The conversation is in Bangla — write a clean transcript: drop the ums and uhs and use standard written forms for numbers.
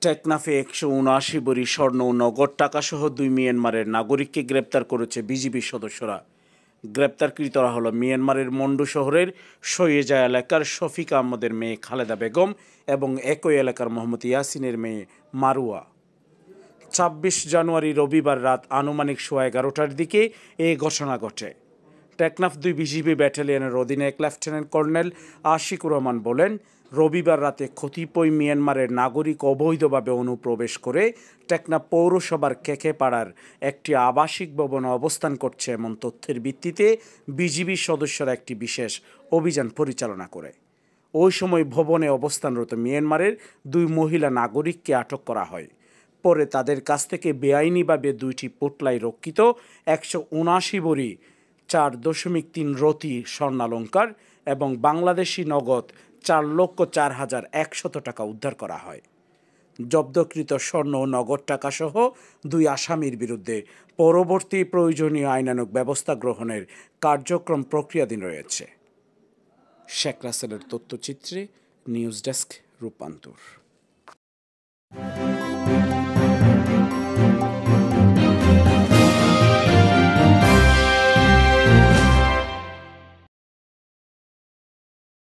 টেকনাফে ১৭৯ ভরি স্বর্ণ ও নগদ টাকাসহ ২ মিয়ানমারের নাগরিককে গ্রেপ্তার করেছে বিজিবি সদস্যরা। গ্রেপ্তারকৃতরা হল মিয়ানমারের মন্ডু শহরের সইয়েজা এলাকার শফিক আহমদের মেয়ে খালেদা বেগম এবং একই এলাকার মোহাম্মদ ইয়াসিনের মেয়ে মারুয়া। ২৬ জানুয়ারি রবিবার রাত আনুমানিক ১১:১৫টার দিকে এ ঘটনা ঘটে। টেকনাফ ২ বিজিবি ব্যাটালিয়নের অধীনে লেফটেন্যান্ট কর্নেল আশিকুর রহমান বলেন, রবিবার রাতে কতিপয় মিয়ানমারের নাগরিক অবৈধভাবে অনুপ্রবেশ করে টেকনাফ পৌরসভার কেকেপাড়ার একটি আবাসিক ভবনে অবস্থান করছে এমন তথ্যের ভিত্তিতে বিজিবি সদস্যরা একটি বিশেষ অভিযান পরিচালনা করে। ওই সময় ভবনে অবস্থানরত মিয়ানমারের ২ মহিলা নাগরিককে আটক করা হয়। পরে তাদের কাছ থেকে বেআইনিভাবে ২টি পোটলায় রক্ষিত ১৭৯ ভরি ৪.৩ রতি স্বর্ণালঙ্কার এবং বাংলাদেশি নগদ ৪,০৪,১০০ টাকা উদ্ধার করা হয়। জব্দকৃত স্বর্ণ ও নগদ টাকাসহ ২ আসামির বিরুদ্ধে পরবর্তী প্রয়োজনীয় আইনানুগ ব্যবস্থা গ্রহণের কার্যক্রম প্রক্রিয়াধীন রয়েছে। শেখ রাসেলের তথ্যচিত্রে নিউজ ডেস্ক, রূপান্তর।